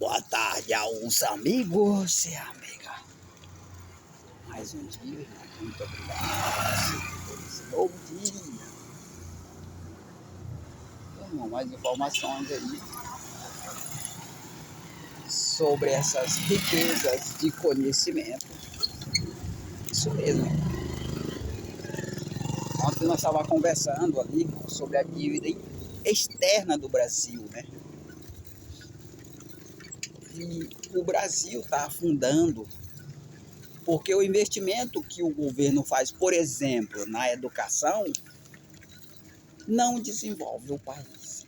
Boa tarde aos amigos e amigas. Mais um dia, irmão. Muito obrigado por esse novo dia. Então, irmão, mais informações aí sobre essas riquezas de conhecimento. Isso mesmo. Ontem nós estávamos conversando ali, irmão, sobre a dívida externa do Brasil, né? E o Brasil está afundando porque o investimento que o governo faz, por exemplo, na educação, não desenvolve o país.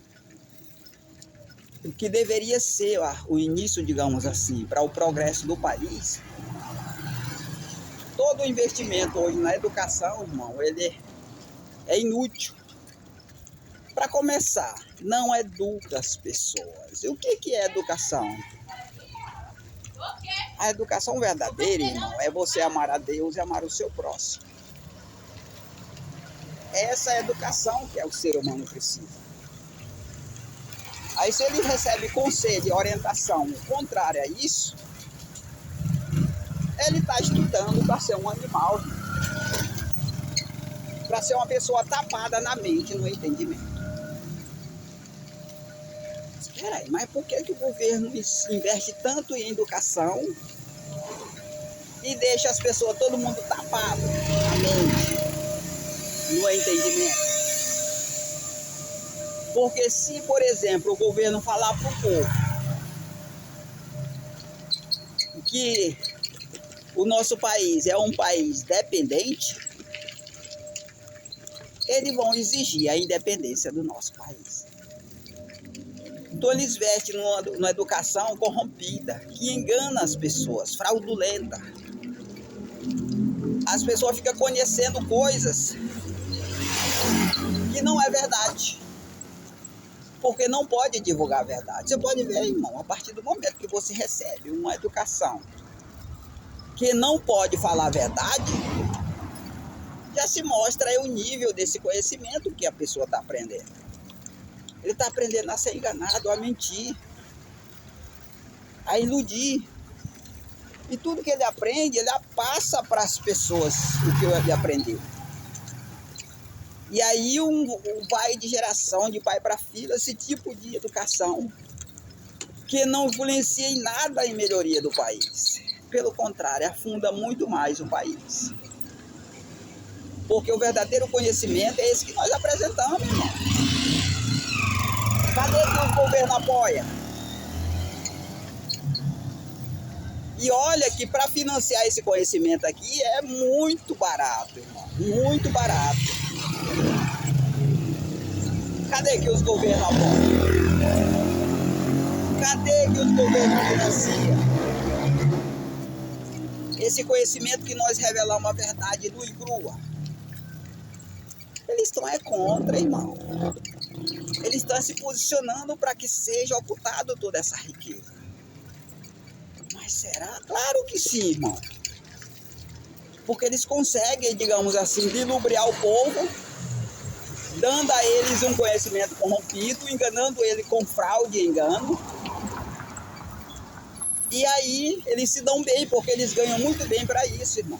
O que deveria ser o início, digamos assim, para o progresso do país, todo o investimento hoje na educação, irmão, ele é inútil. Para começar, não educa as pessoas. E o que é educação? A educação verdadeira, irmão, é você amar a Deus e amar o seu próximo. Essa é a educação que o ser humano precisa. Aí se ele recebe conselho e orientação contrária a isso, ele está estudando para ser um animal, para ser uma pessoa tapada na mente, no entendimento. Espera aí, mas por que o governo investe tanto em educação e deixa as pessoas, todo mundo tapado na mente, no entendimento? Porque se, por exemplo, o governo falar para o povo que o nosso país é um país dependente, eles vão exigir a independência do nosso país. Então eles investem numa educação corrompida, que engana as pessoas, fraudulenta. As pessoas ficam conhecendo coisas que não é verdade, porque não pode divulgar a verdade. Você pode ver, irmão, a partir do momento que você recebe uma educação que não pode falar a verdade, já se mostra aí o nível desse conhecimento que a pessoa está aprendendo. Ele está aprendendo a ser enganado, a mentir, a iludir. E tudo que ele aprende, ele passa para as pessoas o que ele aprendeu. E aí vai de geração, de pai para filho, esse tipo de educação que não influencia em nada em melhoria do país. Pelo contrário, afunda muito mais o país. Porque o verdadeiro conhecimento é esse que nós apresentamos, irmão. Cadê que o governo apoia? E olha que para financiar esse conhecimento aqui é muito barato, irmão. Muito barato. Cadê que os governos apoiam? Cadê que os governos financiam? Esse conhecimento que nós revelamos a verdade nua e crua. Eles estão contra, irmão. Eles estão se posicionando para que seja ocultado toda essa riqueza. Mas será? Claro que sim, irmão. Porque eles conseguem, digamos assim, dilubriar o povo, dando a eles um conhecimento corrompido, enganando ele com fraude e engano. E aí eles se dão bem, porque eles ganham muito bem para isso, irmão.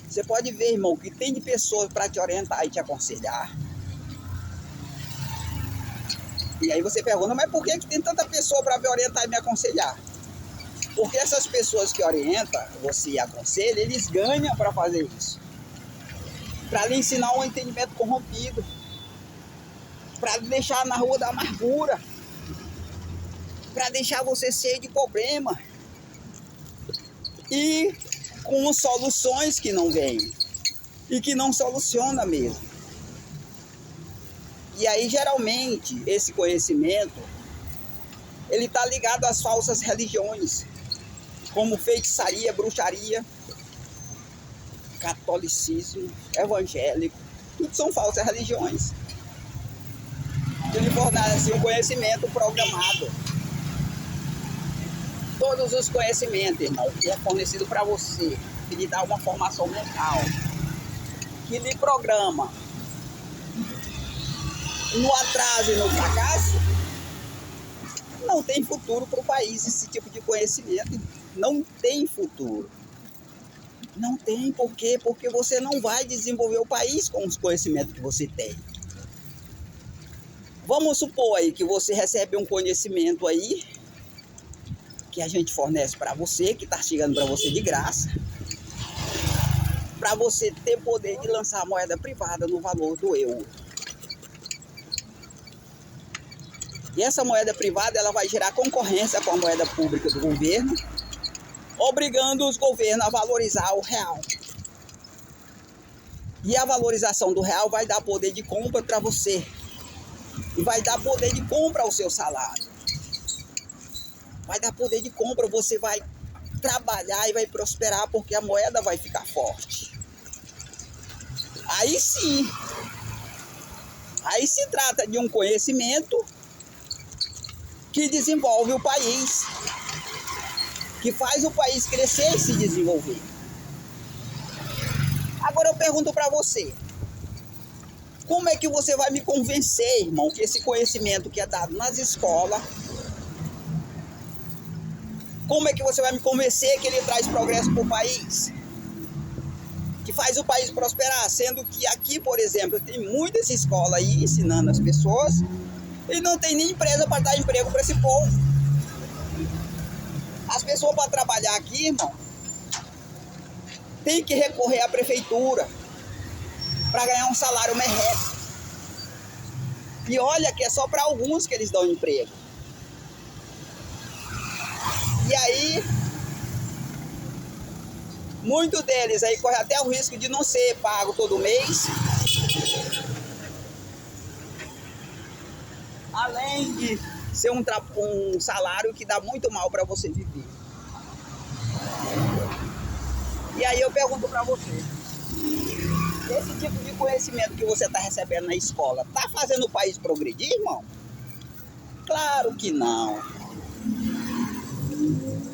Você pode ver, irmão, que tem de pessoas para te orientar e te aconselhar. E aí você pergunta, mas por que tem tanta pessoa para me orientar e me aconselhar? Porque essas pessoas que orientam você e aconselham, eles ganham para fazer isso. Para lhe ensinar um entendimento corrompido. Para deixar na rua da amargura. Para deixar você cheio de problema. E com soluções que não vêm. E que não soluciona mesmo. E aí, geralmente, esse conhecimento, ele está ligado às falsas religiões. Como feitiçaria, bruxaria, catolicismo, evangélico, tudo são falsas religiões. Que lhe fornecem um conhecimento programado. Todos os conhecimentos, irmão, que é fornecido para você, que lhe dá uma formação mental, que lhe programa no atraso e no fracasso, Não tem futuro para o país esse tipo de conhecimento. Não tem futuro. Não tem. Por quê? Porque você não vai desenvolver o país com os conhecimentos que você tem. Vamos supor aí que você recebe um conhecimento aí, que a gente fornece para você, que está chegando para você de graça, para você ter poder de lançar a moeda privada no valor do euro. E essa moeda privada ela vai gerar concorrência com a moeda pública do governo, obrigando os governos a valorizar o real. E a valorização do real vai dar poder de compra para você. E vai dar poder de compra ao seu salário. Vai dar poder de compra, você vai trabalhar e vai prosperar porque a moeda vai ficar forte. Aí sim, aí se trata de um conhecimento que desenvolve o país, que faz o país crescer e se desenvolver. Agora eu pergunto para você, como é que você vai me convencer, irmão, que esse conhecimento que é dado nas escolas, como é que você vai me convencer que ele traz progresso para o país? Que faz o país prosperar, sendo que aqui, por exemplo, tem muitas escolas aí ensinando as pessoas e não tem nem empresa para dar emprego para esse povo. As pessoas para trabalhar aqui, irmão, tem que recorrer à prefeitura para ganhar um salário merreco. E olha que é só para alguns que eles dão emprego. E aí, muitos deles aí correm até o risco de não ser pago todo mês. Além de ser um salário que dá muito mal para você viver. E aí eu pergunto para você, esse tipo de conhecimento que você está recebendo na escola, está fazendo o país progredir, irmão? Claro que não.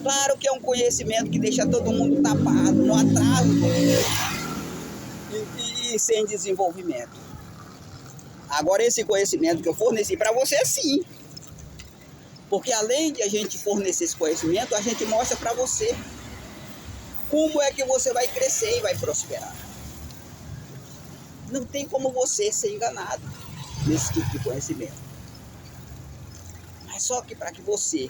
Claro que é um conhecimento que deixa todo mundo tapado, no atraso e sem desenvolvimento. Agora esse conhecimento que eu forneci para você, sim. Porque além de a gente fornecer esse conhecimento, a gente mostra para você como é que você vai crescer e vai prosperar. Não tem como você ser enganado nesse tipo de conhecimento. Mas só que para que você,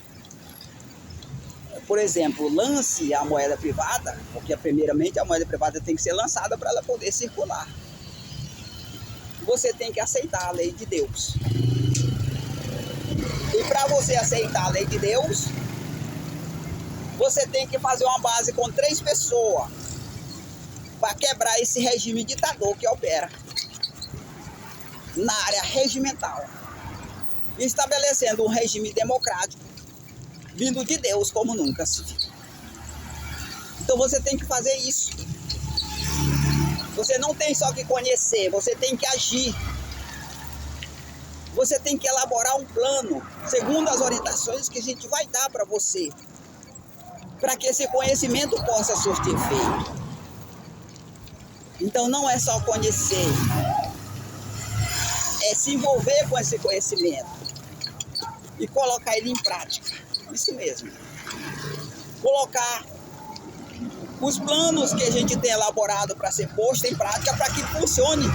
por exemplo, lance a moeda privada, porque primeiramente a moeda privada tem que ser lançada para ela poder circular. Você tem que aceitar a lei de Deus. E para você aceitar a lei de Deus, você tem que fazer uma base com 3 pessoas para quebrar esse regime ditador que opera na área regimental, estabelecendo um regime democrático vindo de Deus como nunca se viu. Então você tem que fazer isso. Você não tem só que conhecer, você tem que agir. Você tem que elaborar um plano, segundo as orientações que a gente vai dar para você, para que esse conhecimento possa surtir efeito. Então não é só conhecer, é se envolver com esse conhecimento e colocar ele em prática. Isso mesmo. Colocar os planos que a gente tem elaborado para ser posto em prática para que funcione.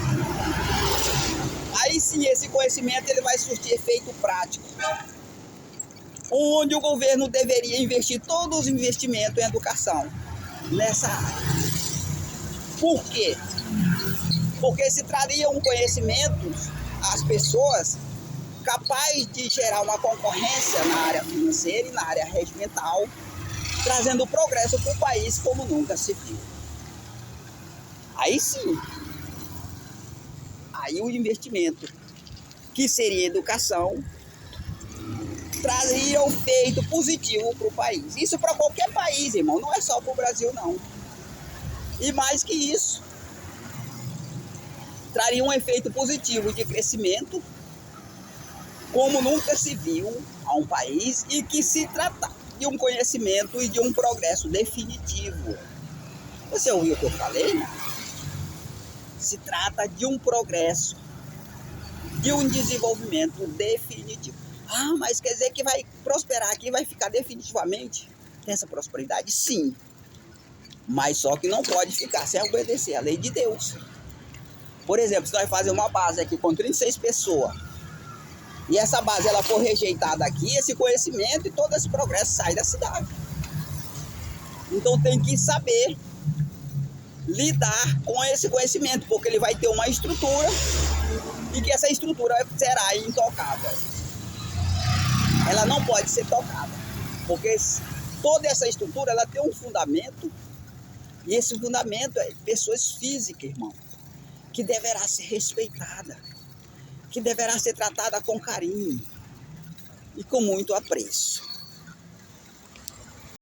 Aí sim esse conhecimento ele vai surtir efeito prático, onde o governo deveria investir todos os investimentos em educação nessa área. Por quê? Porque se traria um conhecimento às pessoas capaz de gerar uma concorrência na área financeira e na área regimental, trazendo progresso para o país como nunca se viu. Aí sim, aí o investimento, que seria educação, traria um efeito positivo para o país. Isso para qualquer país, irmão, não é só para o Brasil, não. E mais que isso, traria um efeito positivo de crescimento, como nunca se viu a um país, e que se trata de um conhecimento e de um progresso definitivo. Você ouviu o que eu falei? Se trata de um progresso, de um desenvolvimento definitivo. Ah, mas quer dizer que vai prosperar aqui, vai ficar definitivamente? Tem essa prosperidade? Sim. Mas só que não pode ficar sem obedecer a lei de Deus. Por exemplo, se nós fazemos uma base aqui com 36 pessoas, e essa base ela for rejeitada aqui, esse conhecimento e todo esse progresso sai da cidade. Então tem que saber lidar com esse conhecimento, porque ele vai ter uma estrutura e que essa estrutura será intocável. Ela não pode ser tocada, porque toda essa estrutura ela tem um fundamento, e esse fundamento é pessoas físicas, irmão, que deverá ser respeitada, que deverá ser tratada com carinho e com muito apreço.